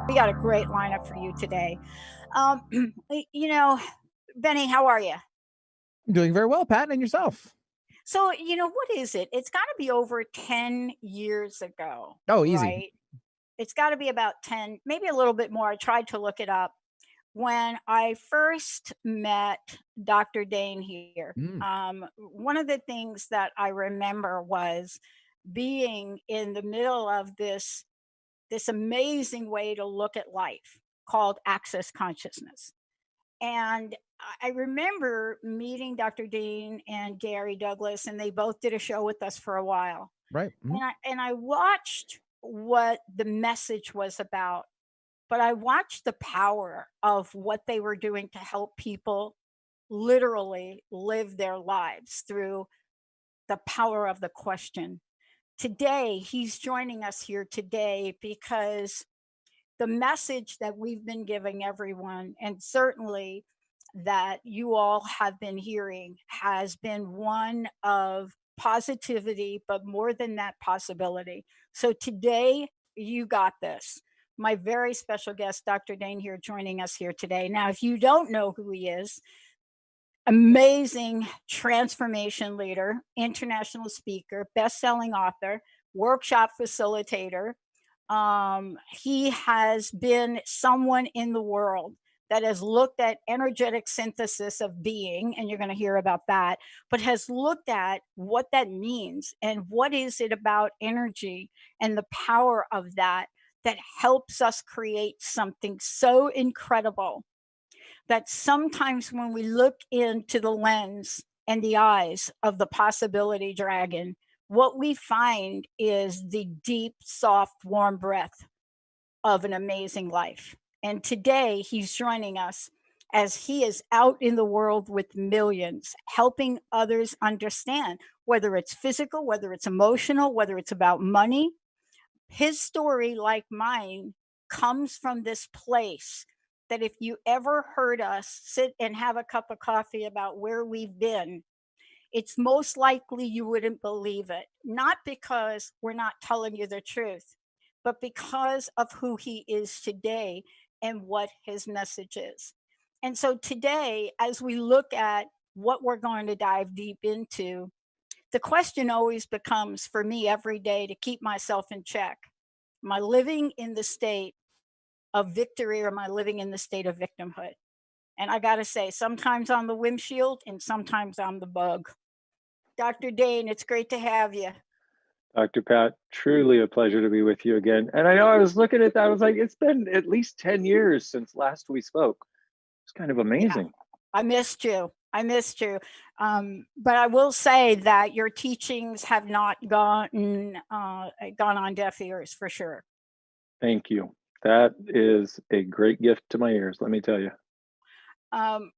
We got a great lineup for you today. Um, you know, Benny, how are you? I'm doing very well, Pat, and yourself? So, what is it? It's got to be over 10 years ago, Oh, easy. right? It's got to be about 10, maybe a little bit more. I tried to look it up. When I first met Dr. Dain Heer, Mm, one of the things that I remember was being in the middle of this amazing way to look at life called access consciousness. And I remember meeting Dr. Dean and Gary Douglas, and they both did a show with us for a while. right. Mhm. And I watched what the message was about, but I watched the power of what they were doing to help people literally live their lives through the power of the question. Today, he's joining us here today because the message that we've been giving everyone, and certainly that you all have been hearing, has been one of positivity, but more than that, possibility. So today, you got this. My very special guest, Dr. Dain here, joining us here today. Now, if you don't know who he is, amazing transformation leader, international speaker, best-selling author, workshop facilitator. He has been someone in the world that has looked at energetic synthesis of being, and you're going to hear about that, but has looked at what that means and what is it about energy and the power of that that helps us create something so incredible that sometimes when we look into the lens and the eyes of the possibility dragon, what we find is the deep, soft, warm breath of an amazing life. And today he's joining us as he is out in the world with millions, helping others understand whether it's physical, whether it's emotional, whether it's about money. His story, like mine, comes from this place that if you ever heard us sit and have a cup of coffee about where we've been, it's most likely you wouldn't believe it. Not because we're not telling you the truth, but because of who he is today and what his message is. And so today, as we look at what we're going to dive deep into, the question always becomes for me every day to keep myself in check. Am I living in the state of victory or am I living in the state of victimhood? And I got to say, sometimes I'm the windshield and sometimes I'm the bug. Dr. Dane, it's great to have you. Dr. Pat, truly a pleasure to be with you again. And I know I was looking at that, I was like, it's been at least 10 years since last we spoke. It's kind of Yeah, amazing. I missed you. I missed you. But I will say that your teachings have not gone on deaf ears for sure. Thank you. That is a great gift to my ears, let me tell you. Um,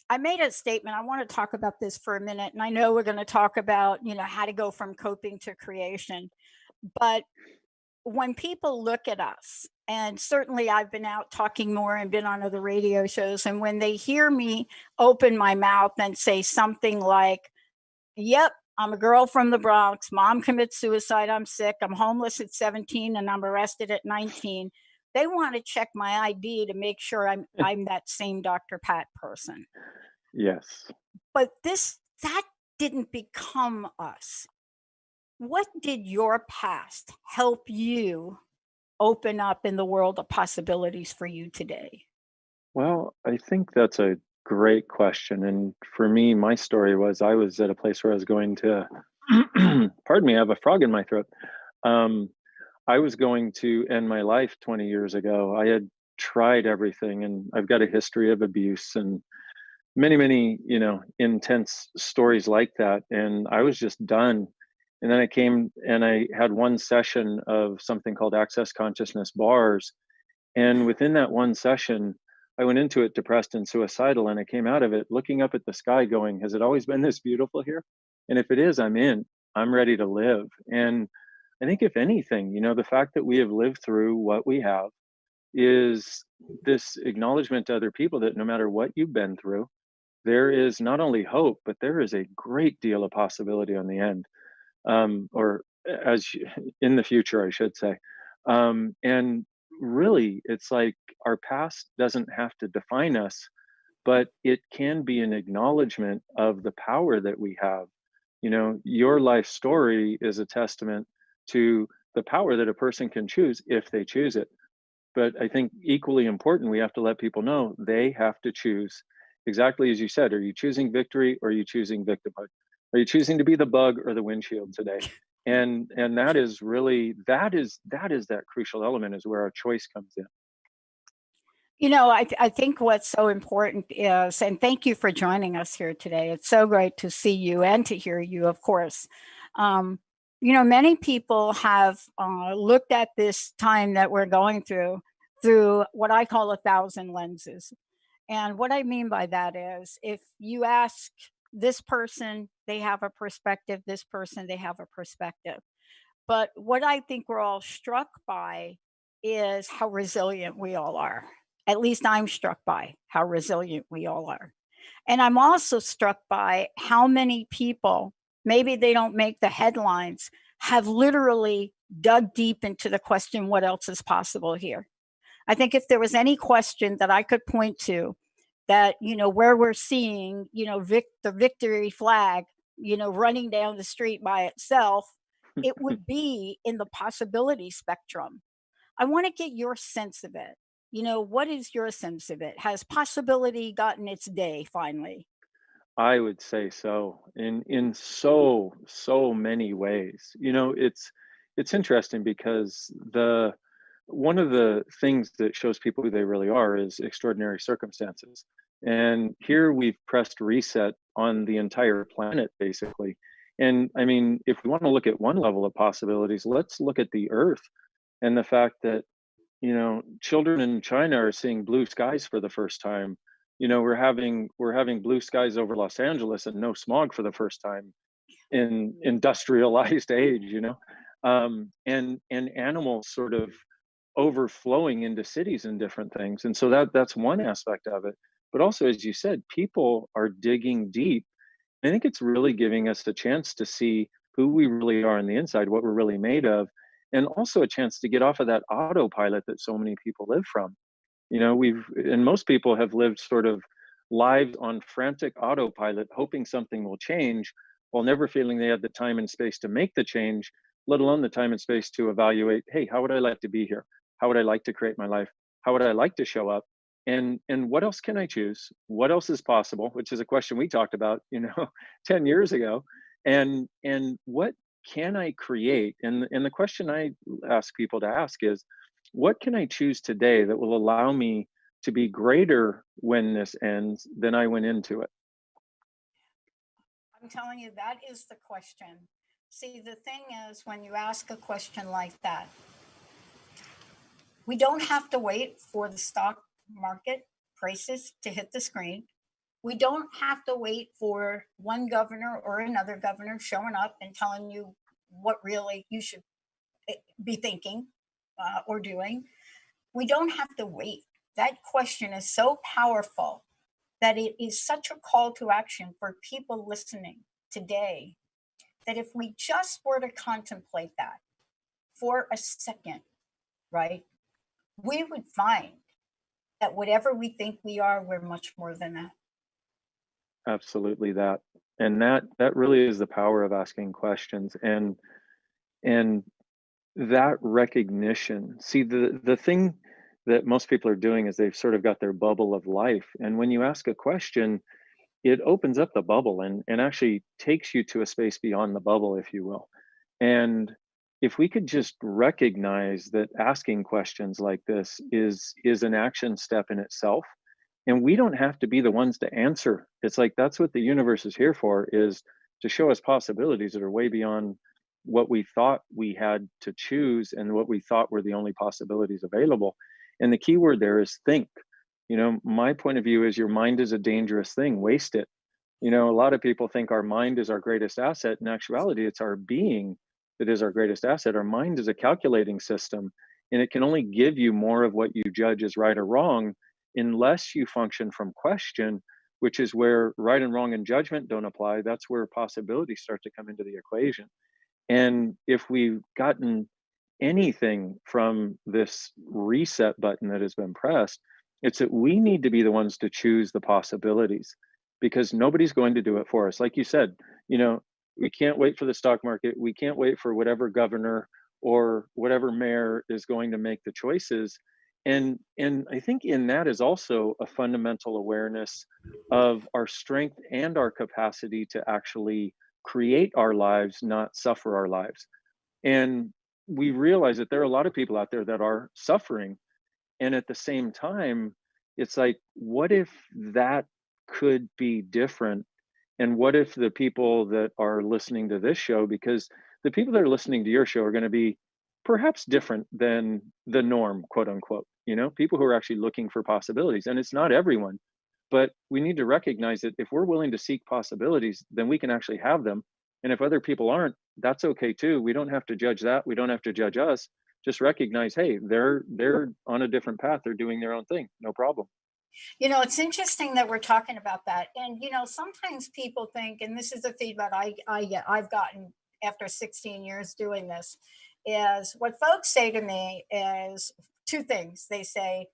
I made a statement. I want to talk about this for a minute, and I know we're going to talk about how to go from coping to creation. But when people look at us, and certainly I've been out talking more and been on other radio shows, and when they hear me open my mouth and say something like, "Yep, I'm a girl from the Bronx. Mom commits suicide. I'm sick. I'm homeless at 17 and I'm arrested at 19." They want to check my ID to make sure I'm that same Dr. Pat person. Yes. But that didn't become us. What did your past help you open up in the world of possibilities for you today? Well, I think that's a great question. And for me, my story was I was at a place where I was going to, pardon me, I have a frog in my throat. Um, I was going to end my life 20 years ago. I had tried everything and I've got a history of abuse and many, intense stories like that. And I was just done. And then I came and I had one session of something called Access Consciousness Bars. And within that one session, I went into it depressed and suicidal. And I came out of it looking up at the sky, going, has it always been this beautiful here? And if it is, I'm in. I'm ready to live. And I think, if anything, the fact that we have lived through what we have is this acknowledgement to other people that no matter what you've been through, there is not only hope, but there is a great deal of possibility on the end. or in the future, I should say. And really, it's like our past doesn't have to define us, but it can be an acknowledgement of the power that we have. Your life story is a testament to the power that a person can choose if they choose it. But I think equally important, we have to let people know they have to choose exactly as you said. Are you choosing victory or are you choosing victimhood? Are you choosing to be the bug or the windshield today? And that is really that is that crucial element is where our choice comes in. I think what's so important is, and thank you for joining us here today. It's so great to see you and to hear you, of course. Um, Many people have looked at this time that we're going through what I call 1,000 lenses. And what I mean by that is if you ask this person, they have a perspective, this person, they have a perspective. But what I think we're all struck by is how resilient we all are. At least I'm struck by how resilient we all are. And I'm also struck by how many people, maybe they don't make the headlines, have literally dug deep into the question, what else is possible here? I think if there was any question that I could point to that, where we're seeing, the victory flag, running down the street by itself, it would be in the possibility spectrum. I want to get your sense of it. What is your sense of it? Has possibility gotten its day finally? I would say so in so many ways. It's interesting because the one of the things that shows people who they really are is extraordinary circumstances. And here we've pressed reset on the entire planet basically. And I mean, if we want to look at one level of possibilities, let's look at the earth and the fact that children in China are seeing blue skies for the first time. We're having blue skies over Los Angeles and no smog for the first time in industrialized age. And animals sort of overflowing into cities and different things. And so that's one aspect of it. But also, as you said, people are digging deep. I think it's really giving us a chance to see who we really are on the inside, what we're really made of, and also a chance to get off of that autopilot that so many people live from. And most people have lived sort of lives on frantic autopilot, hoping something will change while never feeling they had the time and space to make the change, let alone the time and space to evaluate, hey, how would I like to be here? How would I like to create my life? How would I like to show up? And what else can I choose? What else is possible? Which is a question we talked about, 10 years ago. And what can I create? And the question I ask people to ask is, what can I choose today that will allow me to be greater when this ends than I went into it? I'm telling you, that is the question. See, the thing is, when you ask a question like that, we don't have to wait for the stock market prices to hit the screen. We don't have to wait for one governor or another governor showing up and telling you what really you should be thinking or doing. We don't have to wait. That question is so powerful that it is such a call to action for people listening today that if we just were to contemplate that for a second, right, we would find that whatever we think we are, we're much more than that. Absolutely that. And that really is the power of asking questions and that recognition. See, the thing that most people are doing is they've sort of got their bubble of life. And when you ask a question, it opens up the bubble and actually takes you to a space beyond the bubble, if you will. And if we could just recognize that asking questions like this is an action step in itself, and we don't have to be the ones to answer. It's like that's what the universe is here for, is to show us possibilities that are way beyond what we thought we had to choose and what we thought were the only possibilities available. And the key word there is think. My point of view is your mind is a dangerous thing. Waste it. A lot of people think our mind is our greatest asset. In actuality, it's our being that is our greatest asset. Our mind is a calculating system, and it can only give you more of what you judge as right or wrong unless you function from question, which is where right and wrong and judgment don't apply. That's where possibilities start to come into the equation. And if we've gotten anything from this reset button that has been pressed, it's that we need to be the ones to choose the possibilities, because nobody's going to do it for us. Like you said, you know, we can't wait for the stock market. We can't wait for whatever governor or whatever mayor is going to make the choices. And I think in that is also a fundamental awareness of our strength and our capacity to actually create our lives, not suffer our lives. And we realize that there are a lot of people out there that are suffering. And at the same time, it's like, what if that could be different? And what if the people that are listening to this show, because the people that are listening to your show are going to be perhaps different than the norm, quote unquote, people who are actually looking for possibilities. And it's not everyone, but we need to recognize that if we're willing to seek possibilities, then we can actually have them. And if other people aren't, that's okay too. We don't have to judge that. We don't have to judge us. Just recognize, hey, they're on a different path. They're doing their own thing. No problem. It's interesting that we're talking about that. And sometimes people think, and this is the feedback I get, I've gotten after 16 years doing this, is what folks say to me is two things. They say,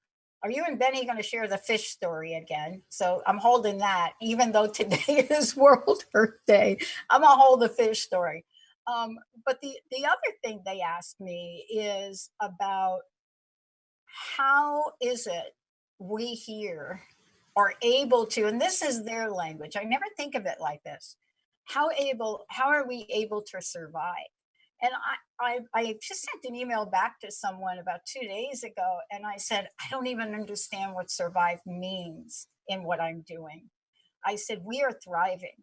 "Are you and Benny going to share the fish story again?" So I'm holding that, even though today is World Earth Day. I'm gonna hold the fish story. But the other thing they ask me is about how is it we here are able to, and this is their language, I never think of it like this, how are we able to survive? And I just sent an email back to someone about 2 days ago, and I said, I don't even understand what survive means in what I'm doing. I said, we are thriving.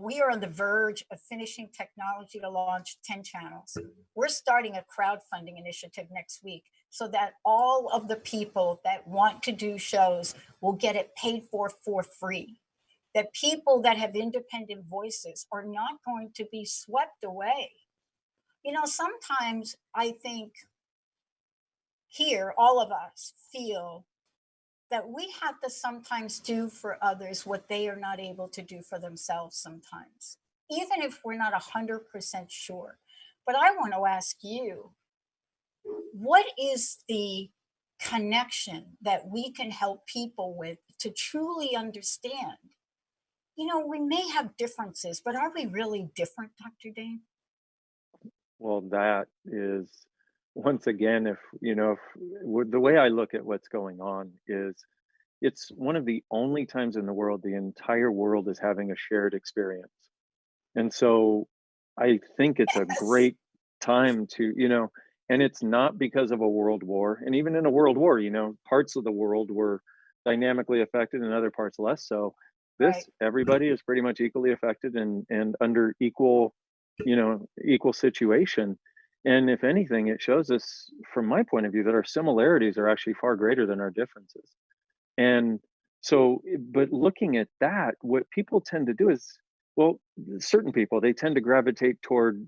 We are on the verge of finishing technology to launch 10 channels. We're starting a crowdfunding initiative next week so that all of the people that want to do shows will get it paid for free. That people that have independent voices are not going to be swept away. Sometimes I think here, all of us feel that we have to sometimes do for others what they are not able to do for themselves sometimes, even if we're not 100% sure. But I want to ask you, what is the connection that we can help people with to truly understand? We may have differences, but are we really different, Dr. Dane? Well, that is, once again, the way I look at what's going on is it's one of the only times in the world the entire world is having a shared experience. And so I think it's a Yes. great time to, and it's not because of a world war. And even in a world war, parts of the world were dynamically affected and other parts less so. Right. Everybody is pretty much equally affected and under equal situation. And if anything, it shows us, from my point of view, that our similarities are actually far greater than our differences. And so, but looking at that, what people tend to do is, well, certain people, they tend to gravitate toward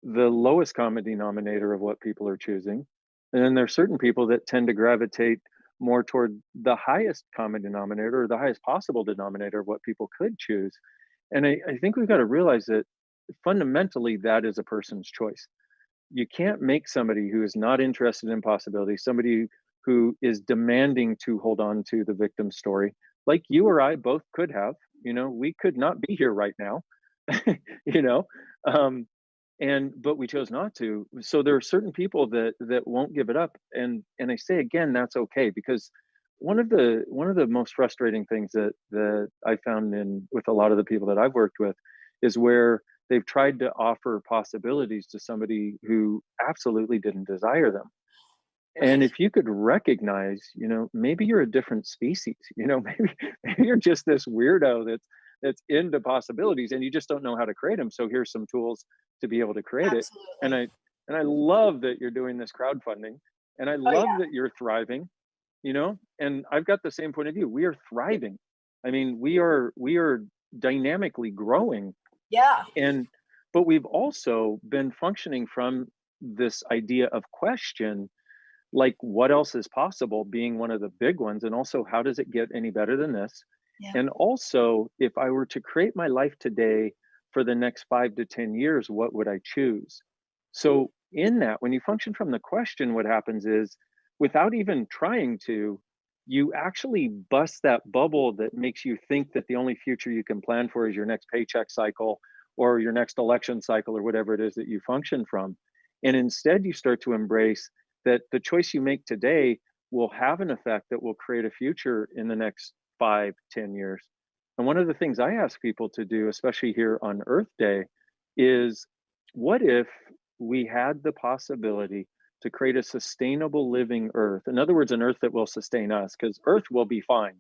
the lowest common denominator of what people are choosing. And then there's certain people that tend to gravitate more toward the highest common denominator or the highest possible denominator of what people could choose. And I think we've got to realize that fundamentally that is a person's choice. You can't make somebody who is not interested in possibility, somebody who is demanding to hold on to the victim story, like you or I both could have. We could not be here right now. you know, um, but we chose not to. So there are certain people that won't give it up, and I say again, that's okay, because one of the most frustrating things that I found in with a lot of the people that I've worked with is where they've tried to offer possibilities to somebody who absolutely didn't desire them. And Right. if you could recognize, maybe you're a different species, maybe you're just this weirdo that's into possibilities and you just don't know how to create them. So here's some tools to be able to create it. And Absolutely. I love that you're doing this crowdfunding, and I Oh, love yeah. that you're thriving, and I've got the same point of view. We are thriving. I mean, we are dynamically growing, Yeah. and but we've also been functioning from this idea of question, like what else is possible being one of the big ones, and also how does it get any better than this? Yeah. And also, if I were to create my life today for the next 5 to 10 years, what would I choose? So in that, when you function from the question, what happens is, without even trying to, you actually bust that bubble that makes you think that the only future you can plan for is your next paycheck cycle or your next election cycle or whatever it is that you function from. And instead, you start to embrace that the choice you make today will have an effect that will create a future in the next 5, 10 years. And one of the things I ask people to do, especially here on Earth Day, is what if we had the possibility to create a sustainable living Earth? In other words, an Earth that will sustain us, because Earth will be fine.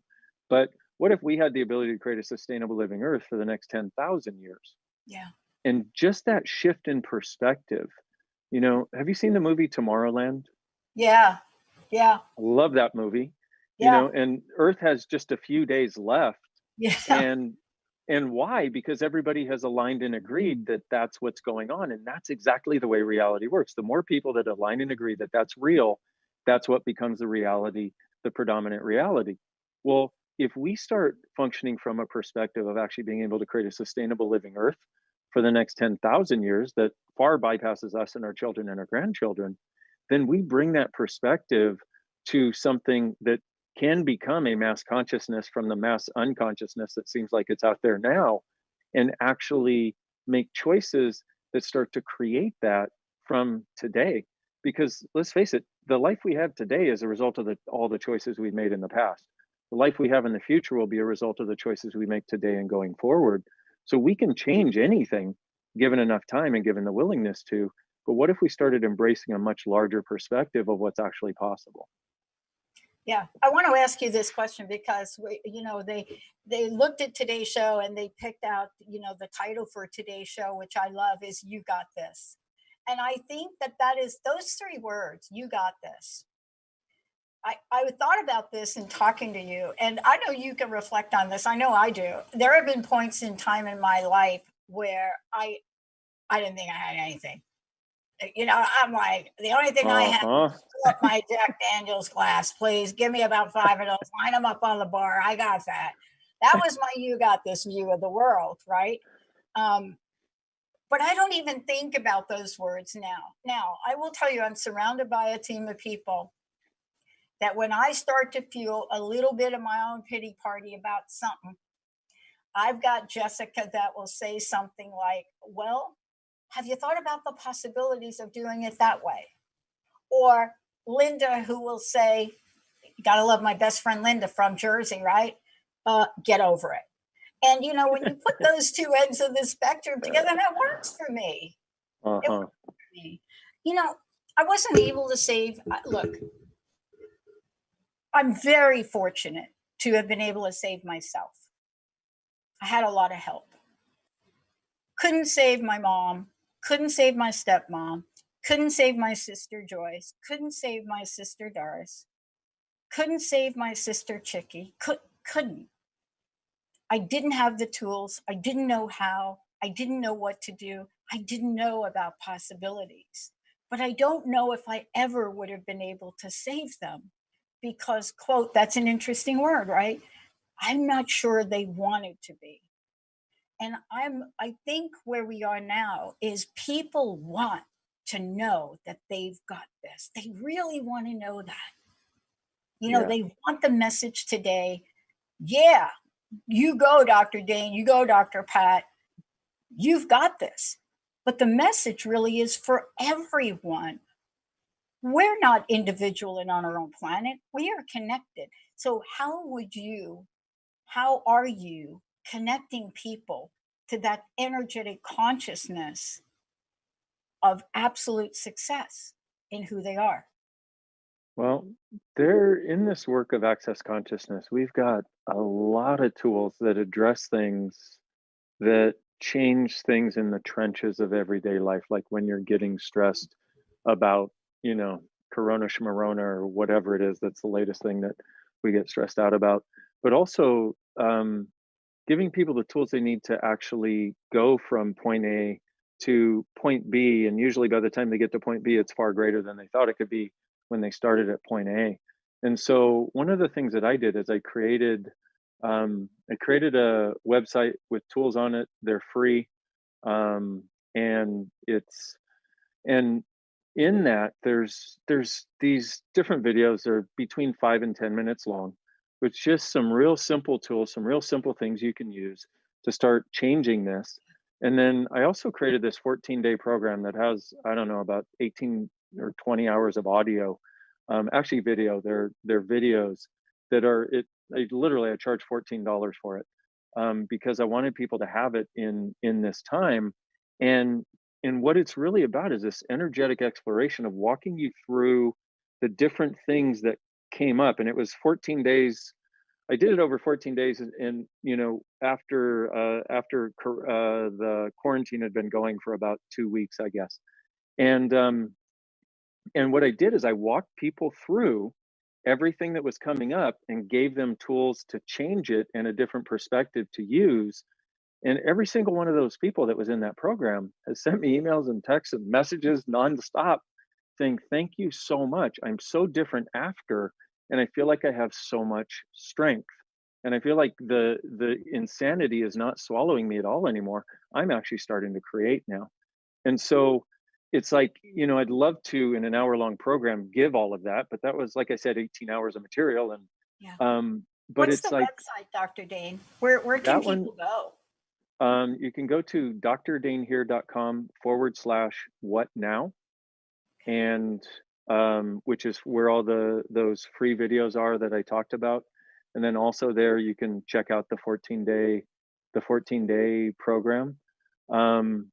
But what if we had the ability to create a sustainable living Earth for the next 10,000 years? Yeah. And just that shift in perspective, have you seen the movie Tomorrowland? Yeah. Yeah. I love that movie. Yeah. And Earth has just a few days left. Yeah. And why? Because everybody has aligned and agreed that that's what's going on, and that's exactly the way reality works. The more people that align and agree that that's real, that's what becomes the reality, the predominant reality. Well, if we start functioning from a perspective of actually being able to create a sustainable living Earth for the next 10,000 years that far bypasses us and our children and our grandchildren, then we bring that perspective to something that can become a mass consciousness from the mass unconsciousness that seems like it's out there now, and actually make choices that start to create that from today. Because let's face it, the life we have today is a result of all the choices we've made in the past. The life we have in the future will be a result of the choices we make today and going forward. So we can change anything given enough time and given the willingness to. But what if we started embracing a much larger perspective of what's actually possible? Yeah, I want to ask you this question because they looked at today's show and they picked out the title for today's show, which I love, is "You Got This," and I think that is those three words, "You got this." I thought about this in talking to you, and I know you can reflect on this. I know I do. There have been points in time in my life where I didn't think I had anything. I'm like, the only thing I have Uh-huh. is fill up my Jack Daniels glass, please. Give me about five of those. Line them up on the bar. I got that. That was my "you got this" view of the world, right? Um, but I don't even think about those words now. Now, I will tell you, I'm surrounded by a team of people that when I start to feel a little bit of my own pity party about something, I've got Jessica that will say something like, "Well, have you thought about the possibilities of doing it that way?" Or Linda, who will say, "You got to love my best friend Linda from Jersey, right? Get over it." And when you put those two ends of the spectrum together, that works for me. It Uh-huh. works for me. You know, I wasn't able to save. Look, I'm very fortunate to have been able to save myself. I had a lot of help. Couldn't save my mom. Couldn't save my stepmom. Couldn't save my sister Joyce. Couldn't save my sister Doris. Couldn't save my sister Chicky. Couldn't. I didn't have the tools. I didn't know how. I didn't know what to do. I didn't know about possibilities. But I don't know if I ever would have been able to save them because, quote, that's an interesting word, right? I'm not sure they wanted to be. And I think where we are now is people want to know that they've got this. They really want to know that. Yeah. They want the message today. Yeah, you go, Dr. Dain, you go, Dr. Pat, you've got this. But the message really is for everyone. We're not individual and on our own planet, we are connected. So, how are you connecting people to that energetic consciousness of absolute success in who they are? Well, there in this work of access consciousness, we've got a lot of tools that address things that change things in the trenches of everyday life, like when you're getting stressed about, Corona Schmarona or whatever it is that's the latest thing that we get stressed out about. But also giving people the tools they need to actually go from point A to point B. And usually by the time they get to point B, it's far greater than they thought it could be when they started at point A. And so one of the things that I did is I created a website with tools on it. They're free. And And in that, there's these different videos. They're between 5 and 10 minutes long, with just some real simple tools, some real simple things you can use to start changing this. And then I also created this 14-day program that has, I don't know, about 18 or 20 hours of audio, actually video. They're videos that are it. I charge $14 for it, because I wanted people to have it in this time. And what it's really about is this energetic exploration of walking you through the different things that came up. And it was 14 days. I did it over 14 days, and after the quarantine had been going for about 2 weeks, I guess. And what I did is I walked people through everything that was coming up and gave them tools to change it and a different perspective to use. And every single one of those people that was in that program has sent me emails and texts and messages nonstop saying, "Thank you so much. I'm so different after, and I feel like I have so much strength. And I feel like the insanity is not swallowing me at all anymore. I'm actually starting to create now." And so it's like, I'd love to, in an hour-long program, give all of that, but that was, like I said, 18 hours of material. And Yeah. but What's the it's like website, Dr. Dane? Where can that one. people go? You can go to drdainheer.com/what now, and which is where all those free videos are that I talked about. And then also there you can check out the 14-day program. Um,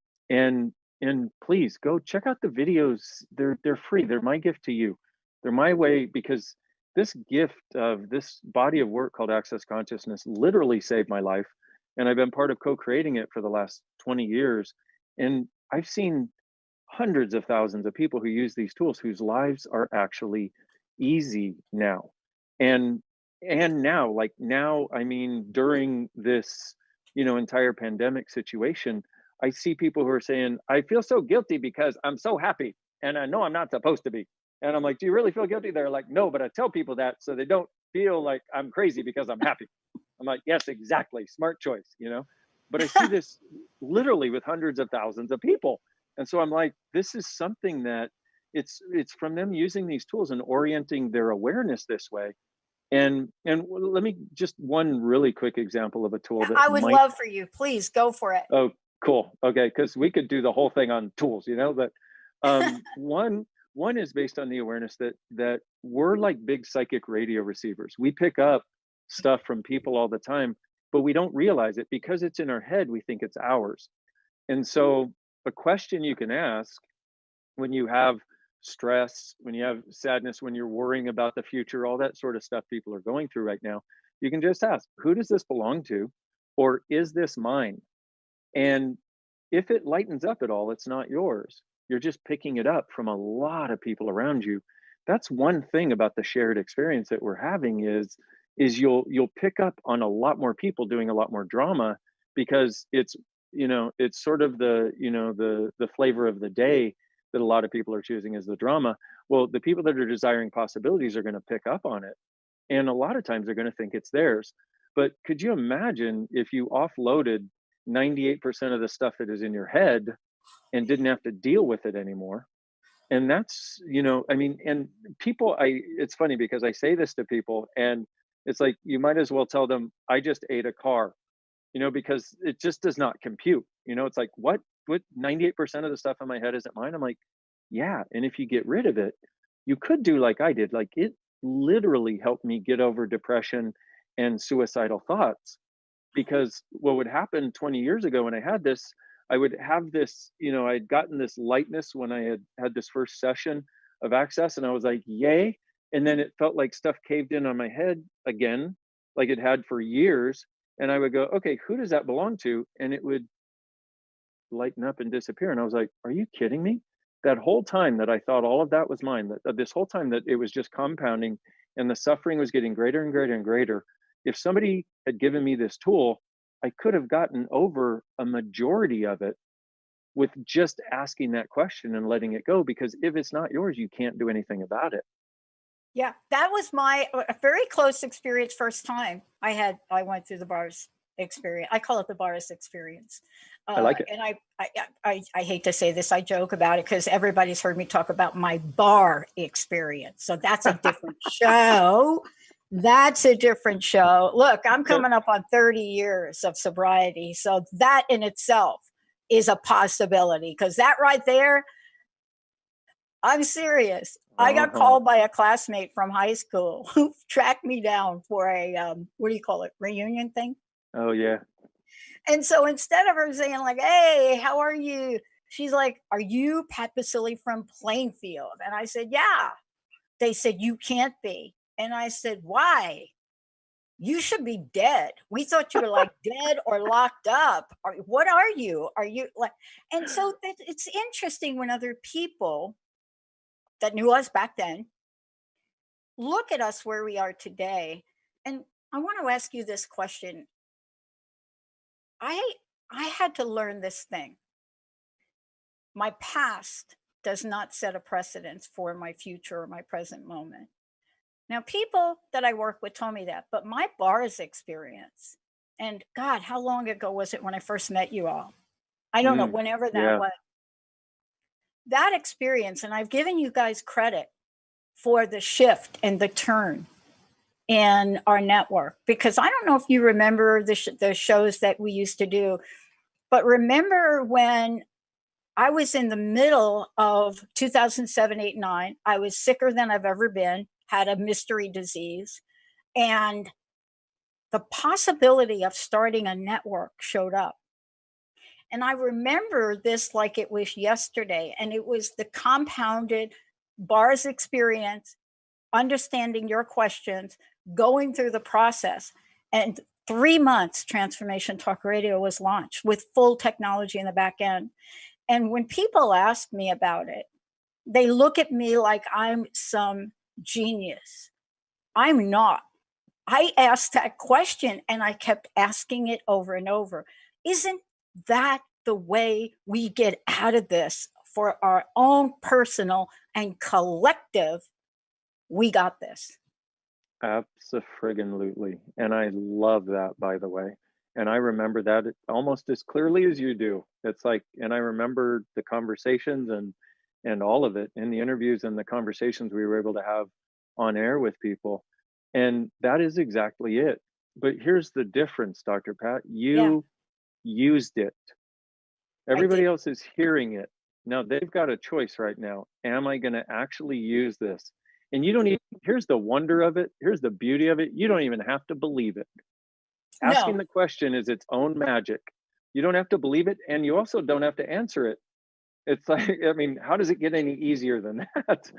and please go check out the videos. They're free. They're my gift to you. They're my way, because this gift of this body of work called Access Consciousness literally saved my life. And I've been part of co-creating it for the last 20 years. And I've seen hundreds of thousands of people who use these tools whose lives are actually easy now. And now, like now, I mean, during this, entire pandemic situation, I see people who are saying, "I feel so guilty because I'm so happy and I know I'm not supposed to be." And I'm like, "Do you really feel guilty?" They're like, "No, but I tell people that so they don't feel like I'm crazy because I'm happy." I'm like, "Yes, exactly. Smart choice. But I see this literally with hundreds of thousands of people. And so I'm like, this is something that it's from them using these tools and orienting their awareness this way. And let me just one really quick example of a tool that I would might. love for you. Please go for it. Oh, cool. Okay, because we could do the whole thing on tools. But one is based on the awareness that we're like big psychic radio receivers. We pick up stuff from people all the time, but we don't realize it because it's in our head. We think it's ours. And so a question you can ask when you have stress, when you have sadness, when you're worrying about the future, all that sort of stuff people are going through right now, you can just ask, who does this belong to? Or is this mine? And if it lightens up at all, it's not yours. You're just picking it up from a lot of people around you. That's one thing about the shared experience that we're having is you'll pick up on a lot more people doing a lot more drama, because it's sort of the flavor of the day that a lot of people are choosing as the drama. Well, the people that are desiring possibilities are going to pick up on it, and a lot of times they're going to think it's theirs. But could you imagine if you offloaded 98% of the stuff that is in your head and didn't have to deal with it anymore? And that's, I mean, and people, it's funny because I say this to people and it's like, you might as well tell them, I just ate a car, because it just does not compute. It's like, what 98% of the stuff in my head isn't mine? I'm like, yeah. And if you get rid of it, you could do like I did. Like it literally helped me get over depression and suicidal thoughts, because what would happen 20 years ago when I had this, I would have this, I'd gotten this lightness when I had this first session of access, and I was like, yay. And then it felt like stuff caved in on my head again, like it had for years. And I would go, okay, who does that belong to? And it would lighten up and disappear. And I was like, are you kidding me? That whole time that I thought all of that was mine, that this whole time that it was just compounding and the suffering was getting greater and greater and greater. If somebody had given me this tool, I could have gotten over a majority of it with just asking that question and letting it go. Because if it's not yours, you can't do anything about it. Yeah, that was my a very close experience. First time I went through the bars experience. I call it the bars experience. I like it. And I hate to say this, I joke about it because everybody's heard me talk about my bar experience. So that's a different show. That's a different show. Look, I'm coming up on 30 years of sobriety. So that in itself is a possibility because that right there, I'm serious. I got called by a classmate from high school who tracked me down for a, what do you call it, reunion thing? Oh, yeah. And so instead of her saying like, "Hey, how are you?" She's like, "Are you Pat Baccili from Plainfield?" And I said, "Yeah." They said, "You can't be." And I said, "Why? You should be dead. We thought you were like dead or locked up. Or what are you? Are you like?" And so it's interesting when other people that knew us back then look at us where we are today. And I want to ask you this question. I I had to learn this thing. My past does not set a precedence for my future or my present moment. Now, people that I work with told me that, but my bars experience, and God, how long ago was it when I first met you all? I don't know, whenever that Yeah. was. That experience, and I've given you guys credit for the shift and the turn in our network because I don't know if you remember the shows that we used to do, but remember when I was in the middle of 2007, 8, 9. I was sicker than I've ever been, had a mystery disease, and the possibility of starting a network showed up. And I remember this like it was yesterday, and it was the compounded bars experience, understanding your questions, going through the process. And 3 months, Transformation Talk Radio was launched with full technology in the back end. And when people ask me about it, they look at me like I'm some genius. I'm not. I asked that question and I kept asking it over and over. Isn't that the way we get out of this for our own personal and collective? We got this. Abso-friggin-lutely. And I love that, by the way. And I remember that almost as clearly as you do. It's like, and I remember the conversations and all of it in the interviews and the conversations we were able to have on air with people. And that is exactly it. But here's the difference, Dr. Pat. Yeah, You used it. I did. Everybody else is hearing it. Now they've got a choice right now. Am I going to actually use this? And you don't even, here's the wonder of it. Here's the beauty of it. You don't even have to believe it. Asking No, the question is its own magic. You don't have to believe it. And you also don't have to answer it. It's like, I mean, how does it get any easier than that?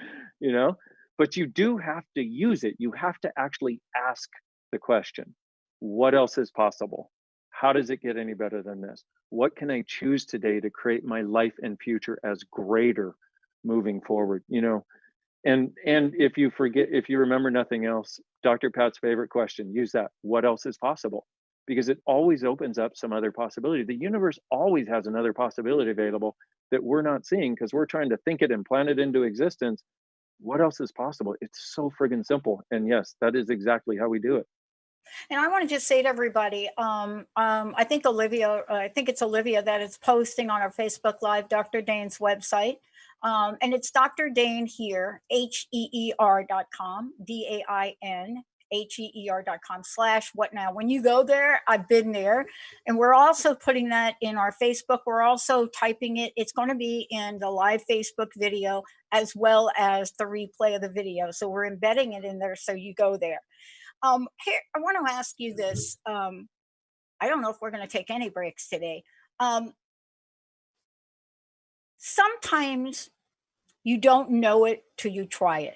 You know, but you do have to use it. You have to actually ask the question, what else is possible? How does it get any better than this? What can I choose today to create my life and future as greater moving forward? You know, and if you forget, if you remember nothing else, Dr. Pat's favorite question, use that. What else is possible? Because it always opens up some other possibility. The universe always has another possibility available that we're not seeing because we're trying to think it and plan it into existence. What else is possible? It's so friggin' simple. And yes, that is exactly how we do it. and I want to just say to everybody, I think it's Olivia that is posting on our Facebook Live, Dr. Dain's website. And it's Dr. Dain Heer, HEER.com, DAIN, HEER.com / what now. When you go there, I've been there. And we're also putting that in our Facebook. We're also typing it. It's going to be in the live Facebook video as well as the replay of the video. So we're embedding it in there so you go there. Here, I want to ask you this. I don't know if we're going to take any breaks today. Um, Sometimes you don't know it till you try it.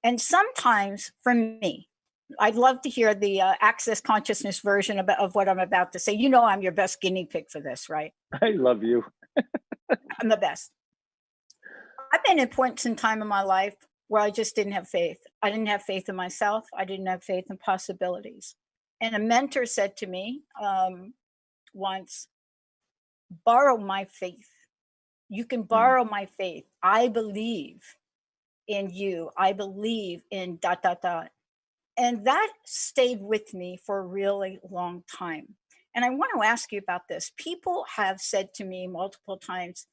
And sometimes, for me, I'd love to hear the access consciousness version of what I'm about to say. You know, I'm your best guinea pig for this, right? I love you. I'm the best. I've been in points in time in my life where I just didn't have faith. I didn't have faith in myself. I didn't have faith in possibilities. And a mentor said to me once, borrow my faith. You can Mm, borrow my faith. I believe in you. I believe in dot, dot, dot. And that stayed with me for a really long time. And I want to ask you about this. People have said to me multiple times,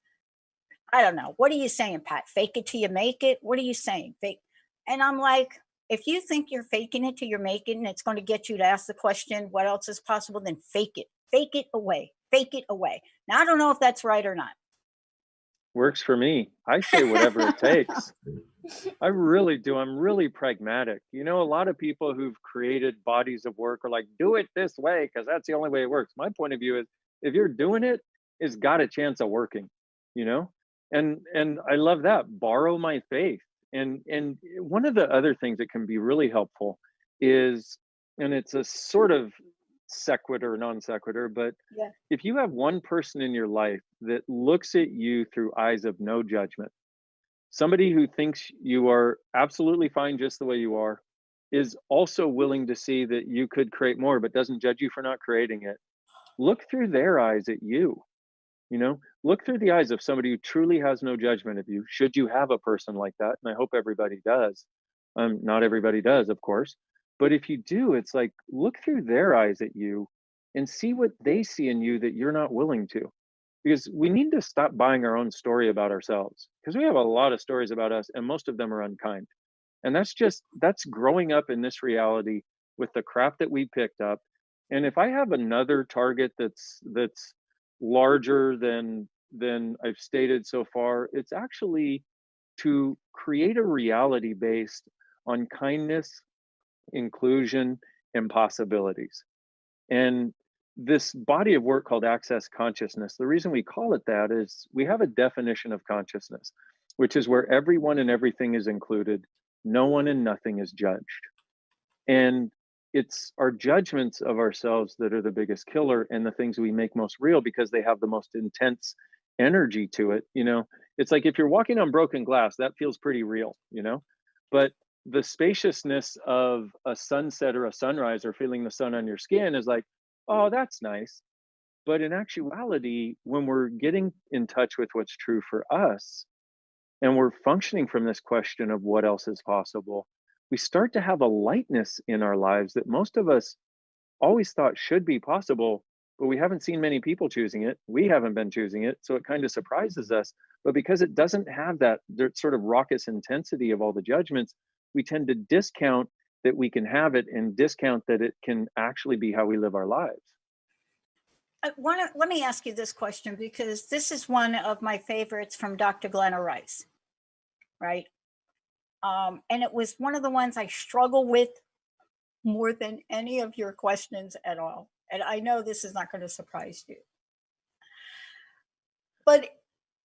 I don't know, what are you saying, Pat? Fake it till you make it? What are you saying? Fake. And I'm like, if you think you're faking it till you're making it and it's going to get you to ask the question, what else is possible? Then fake it. Fake it away. Fake it away. Now, I don't know if that's right or not. Works for me. I say whatever it takes. I really do. I'm really pragmatic. You know, a lot of people who've created bodies of work are like, do it this way because that's the only way it works. My point of view is if you're doing it, it's got a chance of working, you know? And I love that. Borrow my faith. And one of the other things that can be really helpful is, and it's a sort of sequitur, non sequitur, but Yeah. if you have one person in your life that looks at you through eyes of no judgment, somebody who thinks you are absolutely fine just the way you are, is also willing to see that you could create more, but doesn't judge you for not creating it. Look through their eyes at you, you know, look through the eyes of somebody who truly has no judgment of you. Should you have a person like that? And I hope everybody does. Not everybody does, of course. But if you do, it's like, look through their eyes at you and see what they see in you that you're not willing to, because we need to stop buying our own story about ourselves, because we have a lot of stories about us and most of them are unkind. And that's growing up in this reality with the crap that we picked up. And if I have another target that's larger than I've stated so far, it's actually to create a reality based on kindness, inclusion, and possibilities. And this body of work called Access Consciousness, the reason we call it that is we have a definition of consciousness, which is where everyone and everything is included, no one and nothing is judged. And it's our judgments of ourselves that are the biggest killer and the things we make most real because they have the most intense energy to it. You know, it's like if you're walking on broken glass, that feels pretty real, you know? But the spaciousness of a sunset or a sunrise or feeling the sun on your skin is like, oh, that's nice. But in actuality, when we're getting in touch with what's true for us and we're functioning from this question of what else is possible, we start to have a lightness in our lives that most of us always thought should be possible, but we haven't seen many people choosing it. We haven't been choosing it. So it kind of surprises us. But because it doesn't have that sort of raucous intensity of all the judgments, we tend to discount that we can have it and discount that it can actually be how we live our lives. Let me ask you this question because this is one of my favorites from Dr. Glenna Rice, right? And it was one of the ones I struggle with more than any of your questions at all. And I know this is not going to surprise you.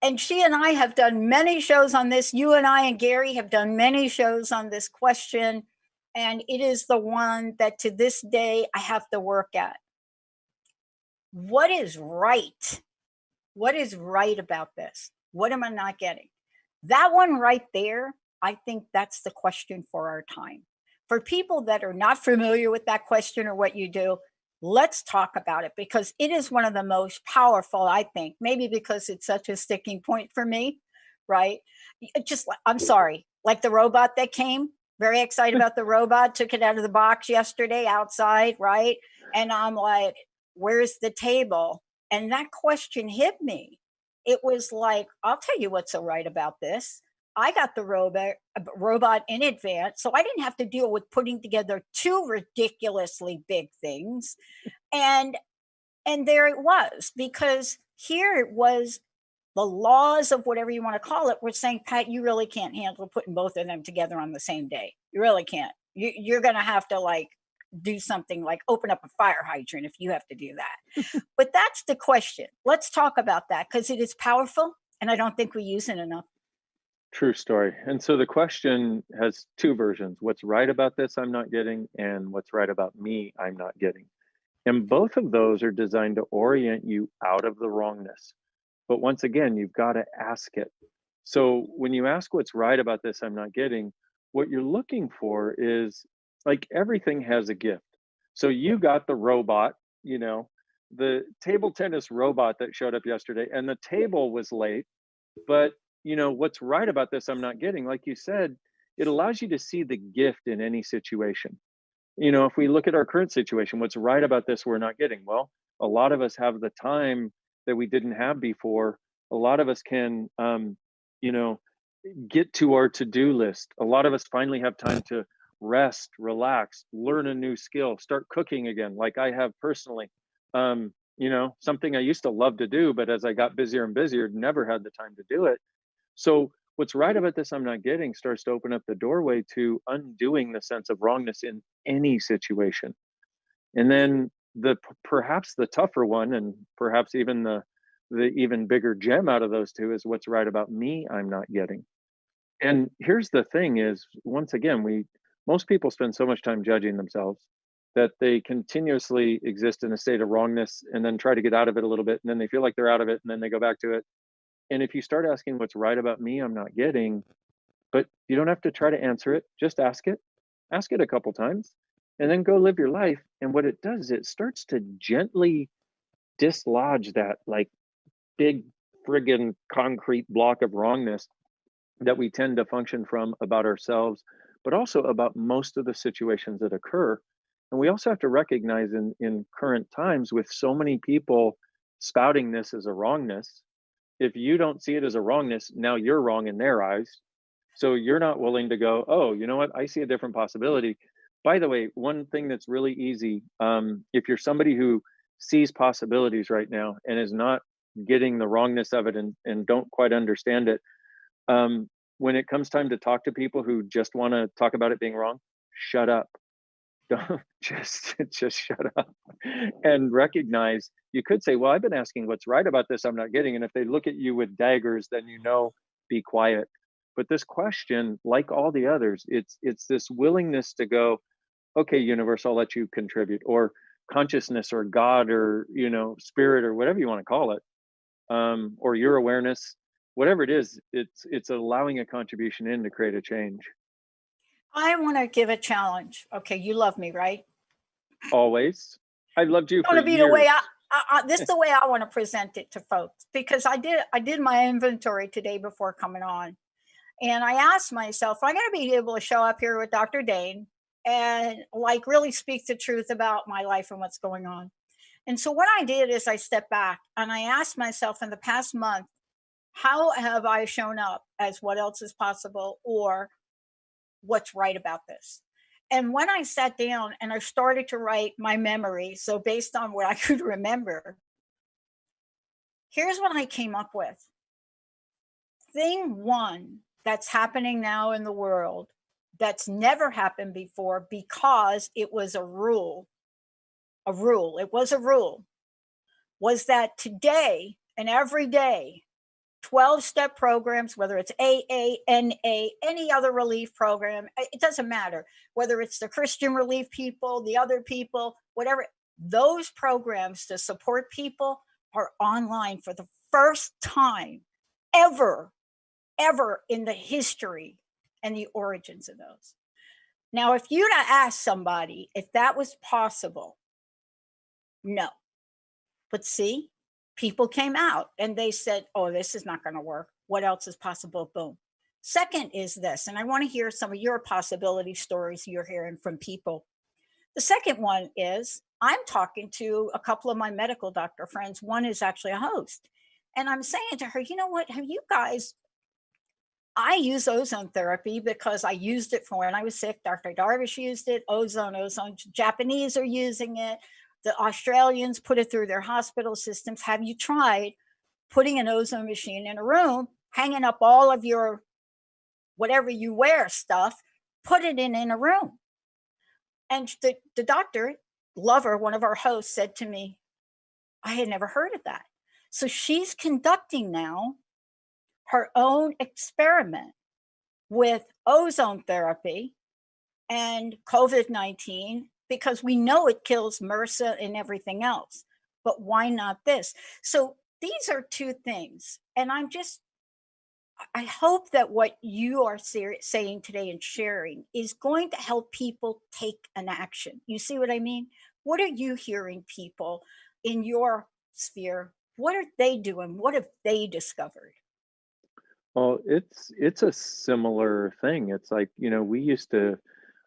And she and I have done many shows on this. You and I and Gary have done many shows on this question. And it is the one that to this day I have to work at. What is right? What is right about this? What am I not getting? That one right there, I think that's the question for our time. For people that are not familiar with that question or what you do, let's talk about it because it is one of the most powerful, I think, maybe because it's such a sticking point for me, right? Just, I'm sorry, like the robot that came, very excited about the robot, took it out of the box yesterday outside, right? And I'm like, where's the table? And that question hit me. It was like, I'll tell you what's so right about this. I got the robot in advance, so I didn't have to deal with putting together two ridiculously big things. And there it was, because here it was the laws of whatever you want to call it were saying, Pat, you really can't handle putting both of them together on the same day. You really can't. You're going to have to like do something like open up a fire hydrant if you have to do that. But that's the question. Let's talk about that because it is powerful and I don't think we use it enough. True story. And so the question has two versions: what's right about this I'm not getting, and what's right about me I'm not getting. And both of those are designed to orient you out of the wrongness. But once again, you've got to ask it. So when you ask what's right about this I'm not getting, what you're looking for is, like, everything has a gift. So you got the robot, you know, the table tennis robot that showed up yesterday, and the table was late. But, you know, what's right about this I'm not getting, like you said, it allows you to see the gift in any situation. You know, if we look at our current situation, what's right about this we're not getting? Well, A lot of us have the time that we didn't have before. A lot of us can, you know, get to our to-do list. A lot of us finally have time to rest, relax, learn a new skill, start cooking again, like I have personally. Something I used to love to do, but as I got busier and busier, never had the time to do it. So what's right about this I'm not getting starts to open up the doorway to undoing the sense of wrongness in any situation. And then perhaps the tougher one, and perhaps even the even bigger gem out of those two, is what's right about me I'm not getting. And here's the thing is, once again, we most people spend so much time judging themselves that they continuously exist in a state of wrongness and then try to get out of it a little bit, and then they feel like they're out of it and then they go back to it. And if you start asking what's right about me I'm not getting, but you don't have to try to answer it, just ask it. Ask it a couple times and then go live your life. And what it does, it starts to gently dislodge that like big friggin' concrete block of wrongness that we tend to function from about ourselves, but also about most of the situations that occur. And we also have to recognize in current times with so many people spouting this as a wrongness, if you don't see it as a wrongness, now you're wrong in their eyes. So you're not willing to go, oh, you know what? I see a different possibility. By the way, one thing that's really easy, if you're somebody who sees possibilities right now and is not getting the wrongness of it and don't quite understand it, when it comes time to talk to people who just want to talk about it being wrong, shut up. Don't just shut up and recognize. You could say, well, I've been asking what's right about this I'm not getting. And if they look at you with daggers, then be quiet. But this question, like all the others, it's this willingness to go, okay, universe, I'll let you contribute, or consciousness or God or spirit or whatever you want to call it, or your awareness, whatever it is, it's allowing a contribution in to create a change. I want to give a challenge. Okay, you love me, right? Always. I've loved you It's for going to be the way years. this is the way I want to present it to folks, because I did my inventory today before coming on, and I asked myself, am I going to be able to show up here with Dr. Dain and like really speak the truth about my life and what's going on? And so what I did is I stepped back and I asked myself in the past month, how have I shown up as what else is possible or what's right about this? And when I sat down and I started to write my memory, so based on what I could remember, here's what I came up with. Thing one that's happening now in the world that's never happened before because it was it was a rule, was that today and every day 12-step programs, whether it's AA, NA, any other relief program, it doesn't matter. Whether it's the Christian relief people, the other people, whatever, those programs to support people are online for the first time ever, ever in the history and the origins of those. Now, if you'd have asked somebody if that was possible, no. But see, people came out and they said, oh, this is not going to work. What else is possible? Boom. Second is this, and I want to hear some of your possibility stories you're hearing from people. The second one is I'm talking to a couple of my medical doctor friends. One is actually a host. And I'm saying to her, you know what? Have you guys, I use ozone therapy because I used it for when I was sick. Dr. Darvish used it. Ozone. Japanese are using it. The Australians put it through their hospital systems. Have you tried putting an ozone machine in a room, hanging up all of your whatever you wear stuff, put it in a room? And the doctor, Lover, one of our hosts, said to me, I had never heard of that. So she's conducting now her own experiment with ozone therapy and COVID-19 because we know it kills MRSA and everything else. But why not this? So these are two things. And I hope that what you are saying today and sharing is going to help people take an action. You see what I mean? What are you hearing people in your sphere? What are they doing? What have they discovered? Well, it's a similar thing. It's like, we used to,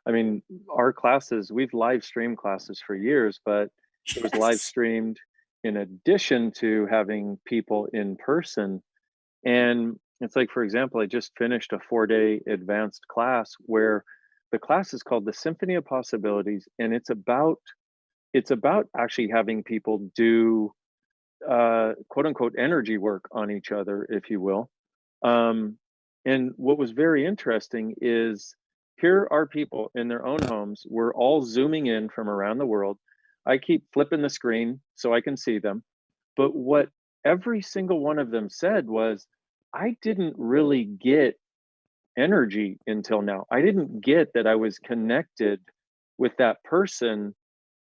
I mean, our classes, we've live streamed classes for years, but it was live Yes. streamed. in addition to having people in person. And it's like, for example, I just finished a 4-day advanced class where the class is called the Symphony of Possibilities, and it's about actually having people do quote unquote energy work on each other, if you will. Um, and what was very interesting is here are people in their own homes. We're all zooming in from around the world. I keep flipping the screen so I can see them. But what every single one of them said was, I didn't really get energy until now. I didn't get that I was connected with that person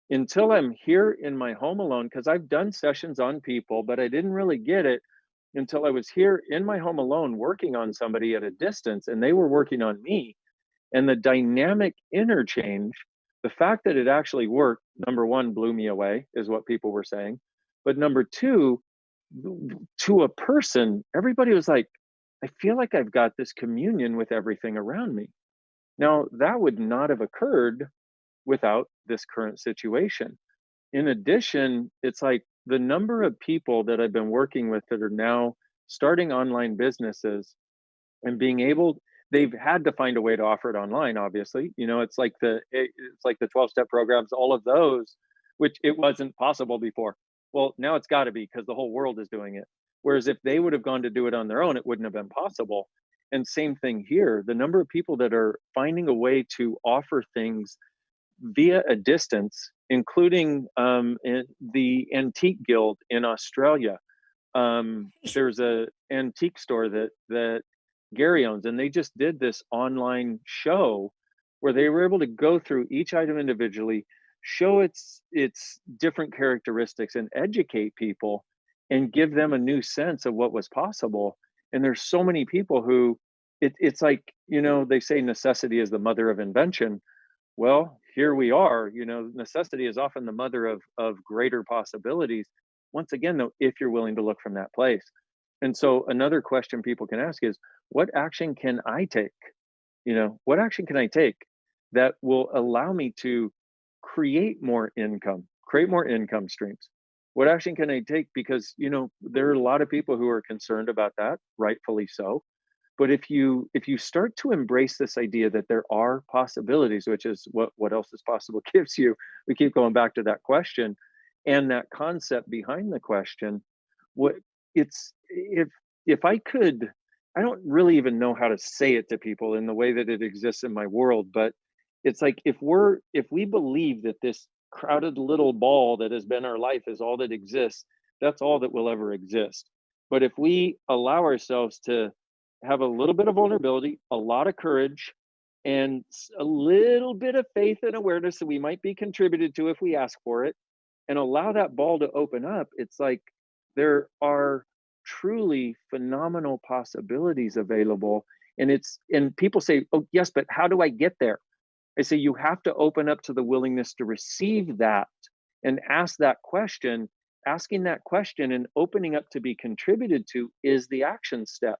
until I'm here in my home alone, because I've done sessions on people, but I didn't really get it until I was here in my home alone working on somebody at a distance and they were working on me. And the dynamic interchange, the fact that it actually worked, number one, blew me away, is what people were saying. But number two, to a person, everybody was like, I feel like I've got this communion with everything around me. Now, that would not have occurred without this current situation. In addition, it's like the number of people that I've been working with that are now starting online businesses and being able, they've had to find a way to offer it online, obviously. It's like the 12-step programs, all of those, which it wasn't possible before. Well, now it's got to be, because the whole world is doing it. Whereas if they would have gone to do it on their own, it wouldn't have been possible. And same thing here, the number of people that are finding a way to offer things via a distance, including in the Antique Guild in Australia. There's a antique store that Gary owns, and they just did this online show where they were able to go through each item individually, show its different characteristics, and educate people and give them a new sense of what was possible. And there's so many people who it's like, they say necessity is the mother of invention. Well, here we are. Necessity is often the mother of greater possibilities. Once again, though, if you're willing to look from that place. And so another question people can ask is, what action can I take? What action can I take that will allow me to create more income streams? What action can I take? Because, there are a lot of people who are concerned about that, rightfully so. But if you start to embrace this idea that there are possibilities, which is what else is possible gives you, we keep going back to that question and that concept behind the question. What it's if I could, I don't really even know how to say it to people in the way that it exists in my world, but it's like, if we believe that this crowded little ball that has been our life is all that exists, that's all that will ever exist. But if we allow ourselves to have a little bit of vulnerability, a lot of courage, and a little bit of faith and awareness that we might be contributed to if we ask for it, and allow that ball to open up, it's like there are truly phenomenal possibilities available. And people say, oh, yes, but how do I get there? I say, you have to open up to the willingness to receive that and ask that question. Asking that question and opening up to be contributed to is the action step.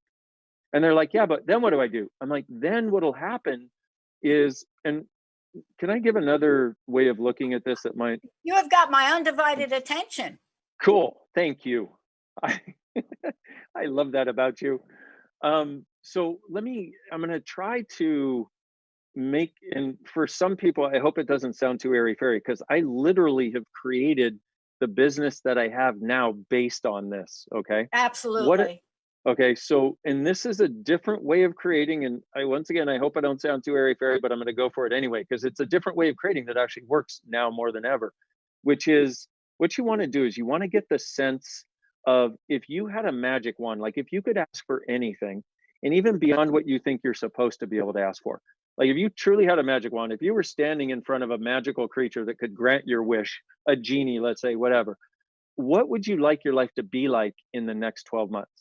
And they're like, yeah, but then what do I do? I'm like, then what'll happen is, and can I give another way of looking at this that might, You have got my undivided attention. cool, thank you. I, I love that about you. So I'm going to try to and for some people, I hope it doesn't sound too airy fairy, because I literally have created the business that I have now based on this. Okay. Absolutely. Okay, so and this is a different way of creating, and once again, I hope I don't sound too airy fairy, but I'm going to go for it anyway, because it's a different way of creating that actually works now more than ever. Which is, what you want to do is you want to get the sense of, if you had a magic wand, like if you could ask for anything, and even beyond what you think you're supposed to be able to ask for. Like if you truly had a magic wand, if you were standing in front of a magical creature that could grant your wish, a genie, let's say, whatever, what would you like your life to be like in the next 12 months?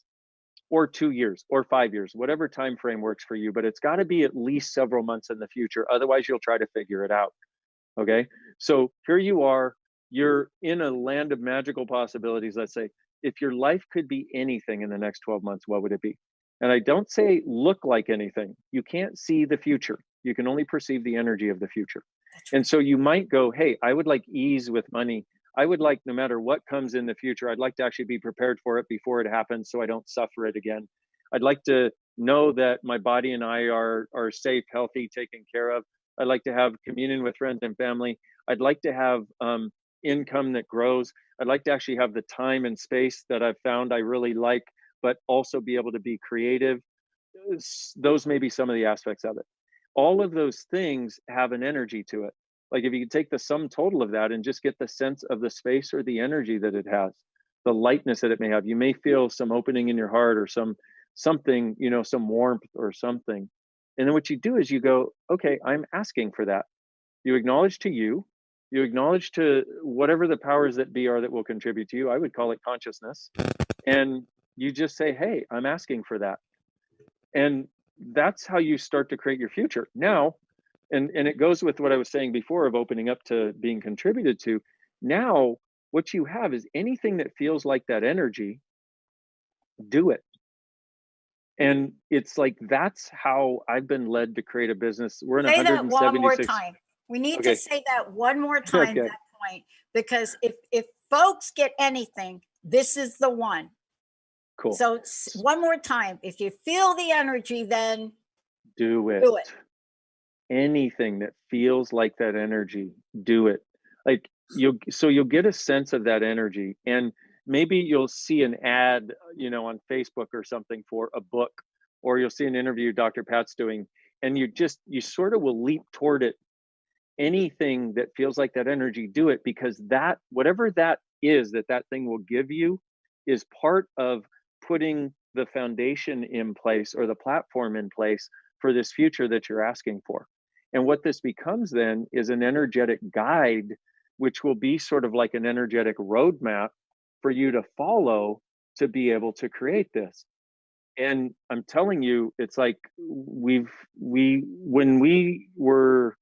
Or 2 years or 5 years, whatever time frame works for you, but it's got to be at least several months in the future. Otherwise, you'll try to figure it out. Okay. So here you are, you're in a land of magical possibilities. Let's say, if your life could be anything in the next 12 months, what would it be? And I don't say look like anything. You can't see the future. You can only perceive the energy of the future. And so you might go, hey, I would like ease with money. I would like, no matter what comes in the future, I'd like to actually be prepared for it before it happens so I don't suffer it again. I'd like to know that my body and I are safe, healthy, taken care of. I'd like to have communion with friends and family. I'd like to have income that grows. I'd like to actually have the time and space that I've found I really like, but also be able to be creative. Those may be some of the aspects of it. All of those things have an energy to it. Like if you could take the sum total of that and just get the sense of the space or the energy that it has, the lightness that it may have, you may feel some opening in your heart or something, some warmth or something. And then what you do is you go, okay, I'm asking for that. You acknowledge to you acknowledge to whatever the powers that be are that will contribute to you. I would call it consciousness. And you just say, hey, I'm asking for that. And that's how you start to create your future. Now, and it goes with what I was saying before of opening up to being contributed to. Now, what you have is anything that feels like that energy, do it. And it's like that's how I've been led to create a business. We're in Say that one more 176. time. We need to Okay. say that one more time, Okay. that point, because if folks get anything, this is the one. Cool. So one more time, if you feel the energy, then do it. do it. Anything that feels like that energy, do it. Like you'll get a sense of that energy, and maybe you'll see an ad, on Facebook or something for a book, or you'll see an interview Dr. Pat's doing, and you sort of will leap toward it. Anything that feels like that energy, do it, because that whatever that is that thing will give you is part of putting the foundation in place or the platform in place for this future that you're asking for. And what this becomes then is an energetic guide, which will be sort of like an energetic roadmap for you to follow to be able to create this. And I'm telling you, it's like when we were,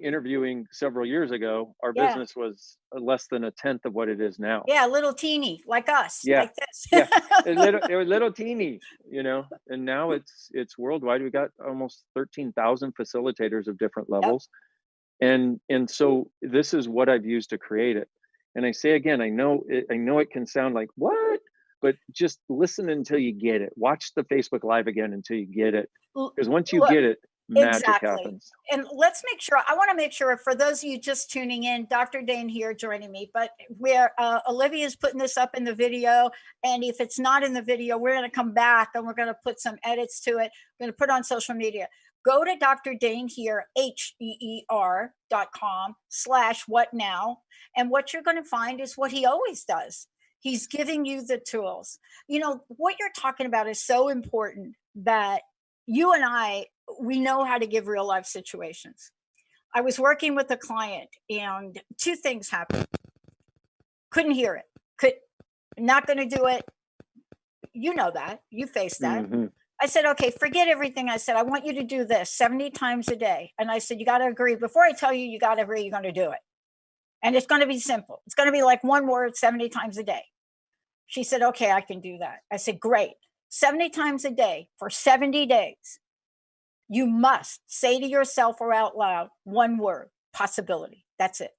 interviewing several years ago, our Yeah. business was less than a tenth of what it is now. Yeah, little teeny, like us, Yeah. like this. Yeah, it was little teeny, and now it's worldwide. We got almost 13,000 facilitators of different levels, and so this is what I've used to create it. And I say again, I know it can sound like what, but just listen until you get it. Watch the Facebook Live again until you get it, because once you Look, get it, magic happens. And let's make sure, I want to make sure for those of you just tuning in, Dr. Dain Heer joining me, but where Olivia's putting this up in the video. And if it's not in the video, we're going to come back and we're going to put some edits to it. We're going to put it on social media. Go to Dr. Dain Heer, HEER.com/what now. And what you're going to find is what he always does. He's giving you the tools. What you're talking about is so important that you and we know how to give real life situations. I was working with a client and two things happened. Couldn't hear it. Not going to do it. You know that. You face that. Mm-hmm. I said, okay, forget everything. I said, I want you to do this 70 times a day. And I said, you got to agree. Before I tell you, you got to agree you're going to do it. And it's going to be simple. It's going to be like one word 70 times a day. She said, okay, I can do that. I said, great. 70 times a day for 70 days. You must say to yourself or out loud one word, possibility. That's it.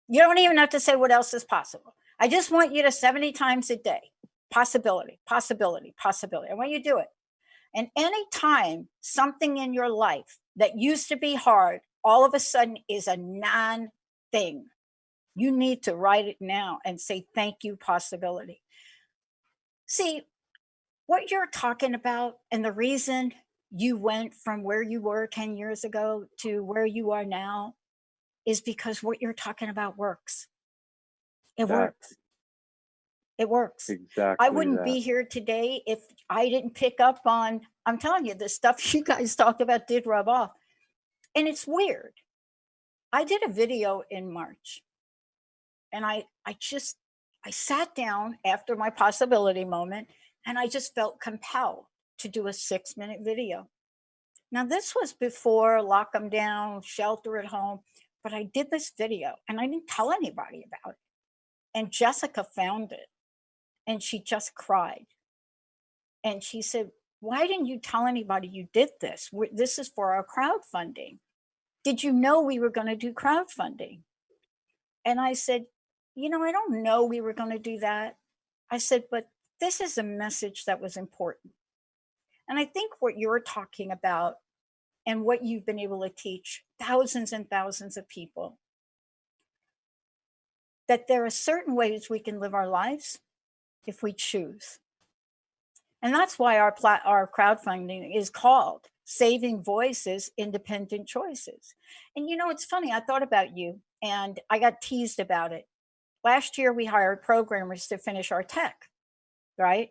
You don't even have to say what else is possible. I just want you to 70 times a day, possibility, possibility, possibility. I want you to do it. And anytime something in your life that used to be hard, all of a sudden is a non-thing, you need to write it now and say, thank you, possibility. See, what you're talking about and the reason you went from where you were 10 years ago to where you are now is because what you're talking about works. It works. It works. Exactly. I wouldn't be here today if I didn't pick up on, I'm telling you, the stuff you guys talked about did rub off. And it's weird. I did a video in March and I sat down after my possibility moment and I just felt compelled to do a 6-minute video. Now, this was before lock them down, shelter at home, but I did this video and I didn't tell anybody about it. And Jessica found it and she just cried. And she said, why didn't you tell anybody you did this? This is for our crowdfunding. Did you know we were going to do crowdfunding? And I said, I don't know we were going to do that. I said, but this is a message that was important. And I think what you're talking about and what you've been able to teach thousands and thousands of people, that there are certain ways we can live our lives if we choose. And that's why our crowdfunding is called Saving Voices, Independent Choices. And it's funny, I thought about you and I got teased about it. Last year, we hired programmers to finish our tech, right?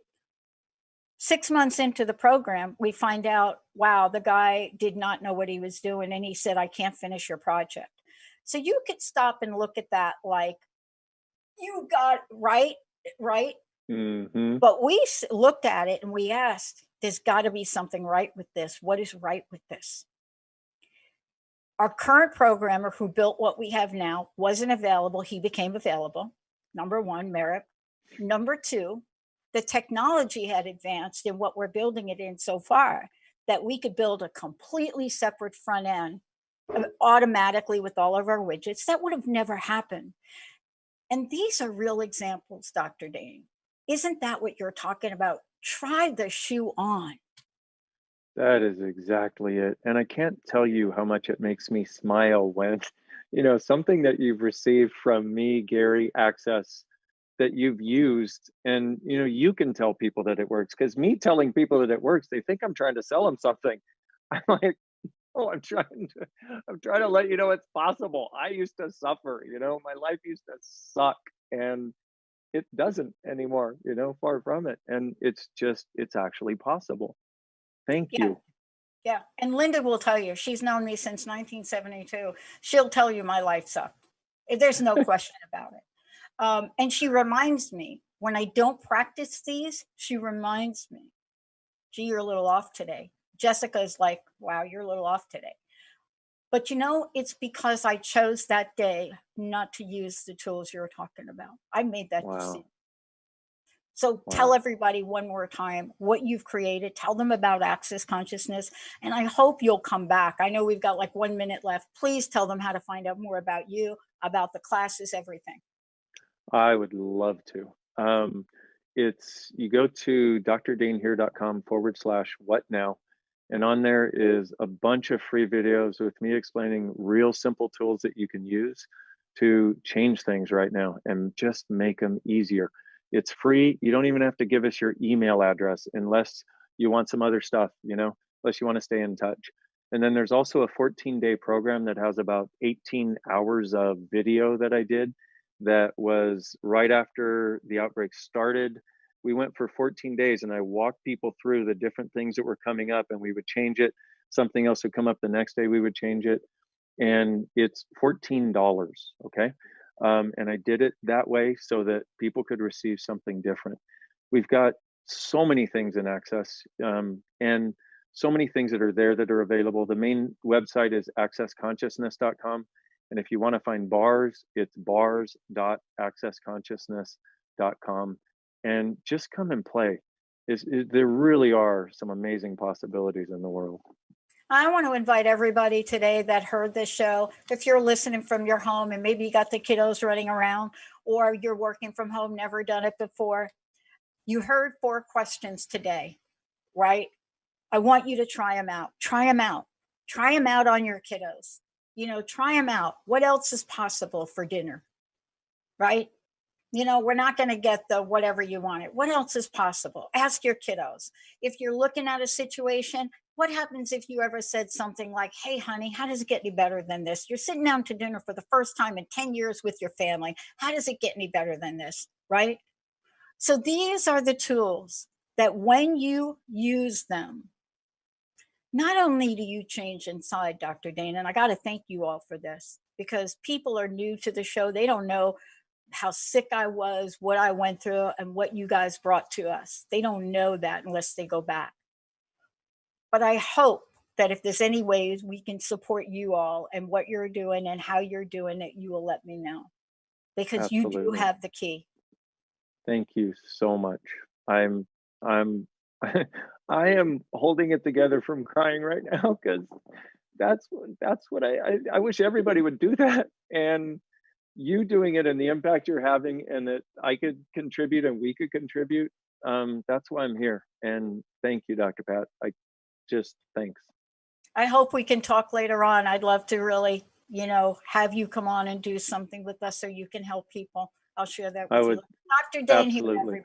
6 months into the program, we find out, wow, the guy did not know what he was doing. And he said, I can't finish your project. So you could stop and look at that like, you got right, right. Hmm. But we looked at it and we asked, there's got to be something right with this. What is right with this? Our current programmer who built what we have now wasn't available. He became available. Number one, merit. Number two, the technology had advanced in what we're building it in so far that we could build a completely separate front end automatically with all of our widgets. That would have never happened. And these are real examples, Dr. Dain. Isn't that what you're talking about? Try the shoe on. That is exactly it. And I can't tell you how much it makes me smile when, something that you've received from me, Gary, access that you've used, and you can tell people that it works. Because me telling people that it works, they think I'm trying to sell them something. I'm like, oh, I'm trying to let you know it's possible. I used to suffer, my life used to suck, and it doesn't anymore, far from it. And it's actually possible. Thank Yeah. you. Yeah. And Linda will tell you, she's known me since 1972. She'll tell you my life sucked. There's no question about it. And she reminds me when I don't practice these, she reminds me, gee, you're a little off today. Jessica is like, wow, you're a little off today. But it's because I chose that day not to use the tools you're talking about. I made that decision. Wow. So tell Wow. everybody one more time what you've created. Tell them about Access Consciousness. And I hope you'll come back. I know we've got like 1 minute left. Please tell them how to find out more about you, about the classes, everything. I would love to. It's you go to drdainheer.com/what now, and on there is a bunch of free videos with me explaining real simple tools that you can use to change things right now and just make them easier. It's free. You don't even have to give us your email address unless you want some other stuff, unless you want to stay in touch. And then there's also a 14-day program that has about 18 hours of video that I did that was right after the outbreak started. We went for 14 days and I walked people through the different things that were coming up, and we would change it. Something else would come up the next day, we would change it. And it's $14. Okay. And I did it that way so that people could receive something different. We've got so many things in Access, and so many things that are there that are available. The main website is accessconsciousness.com. And if you want to find bars, it's bars.accessconsciousness.com. And just come and play. There really are some amazing possibilities in the world. I want to invite everybody today that heard this show. If you're listening from your home and maybe you got the kiddos running around or you're working from home, never done it before, you heard 4 questions today, right? I want you to try them out. Try them out. Try them out on your kiddos. Try them out. What else is possible for dinner, right? We're not going to get the whatever you wanted. What else is possible? Ask your kiddos. If you're looking at a situation, what happens if you ever said something like, hey, honey, how does it get any better than this? You're sitting down to dinner for the first time in 10 years with your family. How does it get any better than this? Right? So these are the tools that when you use them, not only do you change inside, Dr. Dain, and I got to thank you all for this because people are new to the show. They don't know how sick I was, what I went through, and what you guys brought to us. They don't know that unless they go back. But I hope that if there's any ways we can support you all and what you're doing and how you're doing it, you will let me know because you do Absolutely. have the key. Thank you so much. I'm I am holding it together from crying right now because that's what I wish everybody would do that. And you doing it and the impact you're having, and that I could contribute and we could contribute. That's why I'm here. And thank you, Dr. Pat. I just thanks. I hope we can talk later on. I'd love to really, have you come on and do something with us so you can help people. I'll share that I with you. would Dr. Dain Heer, absolutely.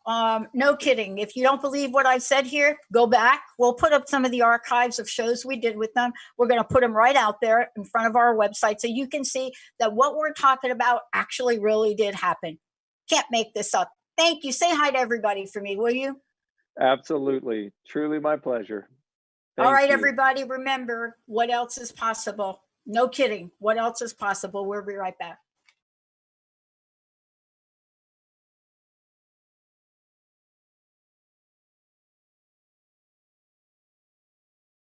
everybody. No kidding. If you don't believe what I've said here, go back. We'll put up some of the archives of shows we did with them. We're going to put them right out there in front of our website so you can see that what we're talking about actually really did happen. Can't make this up. Thank you. Say hi to everybody for me, will you? Absolutely. Truly my pleasure. All right, Thank you. everybody, remember what else is possible. No kidding. What else is possible? We'll be right back.